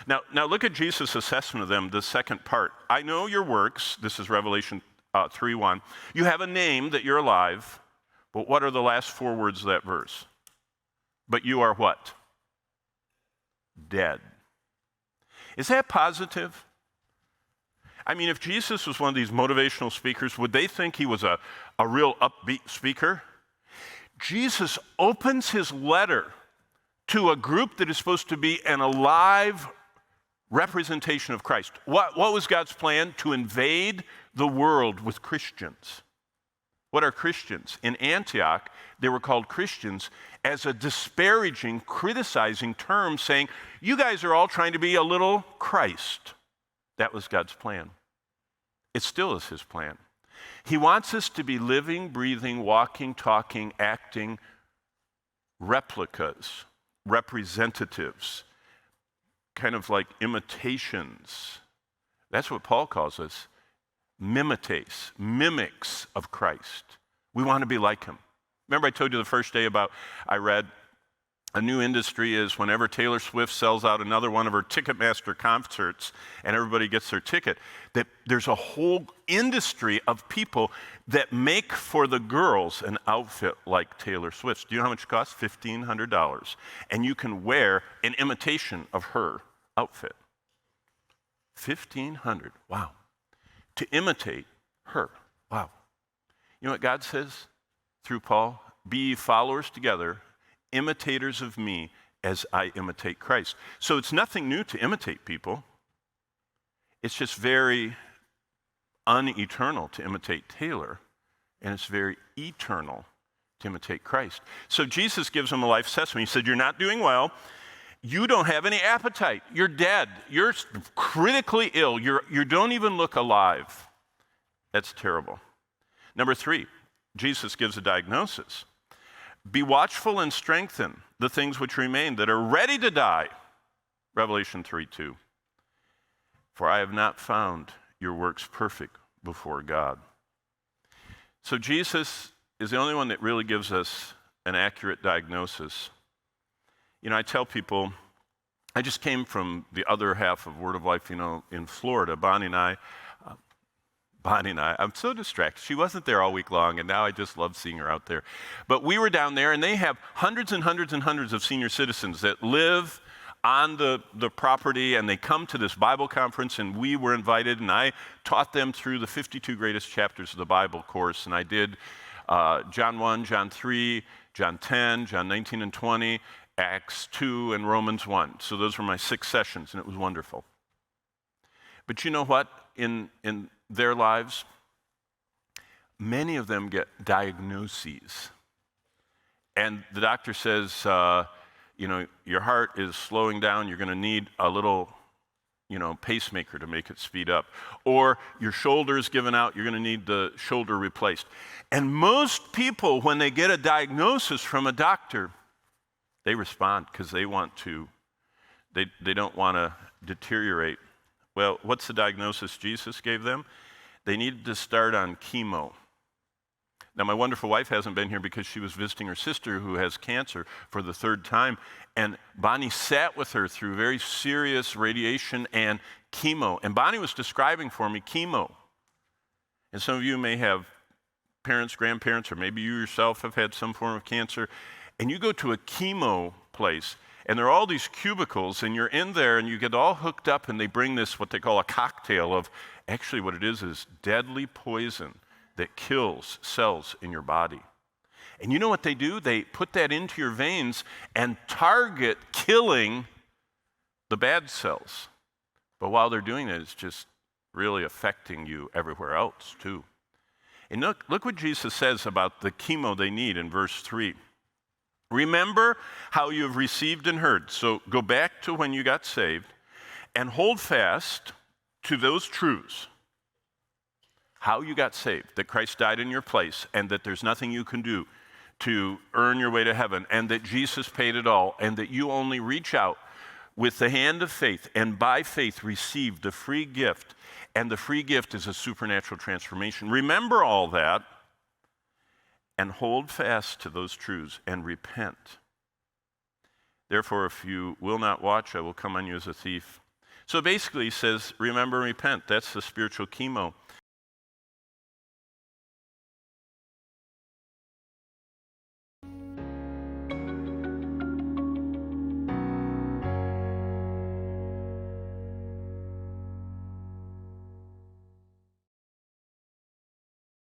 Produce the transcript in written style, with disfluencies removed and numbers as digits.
Now look at Jesus' assessment of them, the second part. I know your works, this is Revelation 3:1. You have a name that you're alive, but what are the last four words of that verse? But you are what? Dead. Is that positive? I mean, if Jesus was one of these motivational speakers, would they think he was a real upbeat speaker? Jesus opens his letter to a group that is supposed to be an alive representation of Christ. What was God's plan? To invade the world with Christians. What are Christians? In Antioch, they were called Christians as a disparaging, criticizing term, saying, you guys are all trying to be a little Christ. That was God's plan. It still is his plan. He wants us to be living, breathing, walking, talking, acting replicas, representatives, kind of like imitations. That's what Paul calls us. Mimics of Christ. We want to be like him. Remember I told you the first day about, I read, a new industry is whenever Taylor Swift sells out another one of her Ticketmaster concerts and everybody gets their ticket, that there's a whole industry of people that make for the girls an outfit like Taylor Swift's. Do you know how much it costs? $1,500. And you can wear an imitation of her outfit. $1,500. Wow. To imitate her. Wow. You know what God says through Paul? Be ye followers together, imitators of me as I imitate Christ. So it's nothing new to imitate people. It's just very uneternal to imitate Taylor, and it's very eternal to imitate Christ. So Jesus gives them a life assessment. He said, you're not doing well. You don't have any appetite. You're dead. You're critically ill. You don't even look alive. That's terrible. Number 3, Jesus gives a diagnosis. Be watchful and strengthen the things which remain that are ready to die. Revelation 3:2. For I have not found your works perfect before God. So Jesus is the only one that really gives us an accurate diagnosis. You know, I tell people, I just came from the other half of Word of Life, in Florida. Bonnie and I, I'm so distracted. She wasn't there all week long, and now I just love seeing her out there. But we were down there, and they have hundreds and hundreds and hundreds of senior citizens that live on the property, and they come to this Bible conference, and we were invited, and I taught them through the 52 greatest chapters of the Bible course, and I did John 1, John 3, John 10, John 19 and 20, Acts 2, and Romans 1. So those were my 6 sessions, and it was wonderful. But you know what? In their lives, many of them get diagnoses. And the doctor says, your heart is slowing down. You're going to need a little, pacemaker to make it speed up. Or your shoulder is giving out. You're going to need the shoulder replaced. And most people, when they get a diagnosis from a doctor, they respond because they want to. They don't want to deteriorate. Well, what's the diagnosis Jesus gave them? They needed to start on chemo. Now, my wonderful wife hasn't been here because she was visiting her sister who has cancer for the 3rd time, and Bonnie sat with her through very serious radiation and chemo. And Bonnie was describing for me chemo. And some of you may have parents, grandparents, or maybe you yourself have had some form of cancer, and you go to a chemo place, and there are all these cubicles, and you're in there, and you get all hooked up, and they bring this, what they call a cocktail of, actually what it is deadly poison that kills cells in your body. And you know what they do? They put that into your veins and target killing the bad cells. But while they're doing it, it's just really affecting you everywhere else, too. And look what Jesus says about the chemo they need in verse 3. Remember how you have received and heard. So go back to when you got saved and hold fast to those truths. How you got saved, that Christ died in your place, and that there's nothing you can do to earn your way to heaven, and that Jesus paid it all, and that you only reach out with the hand of faith, and by faith receive the free gift, and the free gift is a supernatural transformation. Remember all that, and hold fast to those truths, and repent. Therefore, if you will not watch, I will come on you as a thief. So basically, he says, remember and repent. That's the spiritual chemo.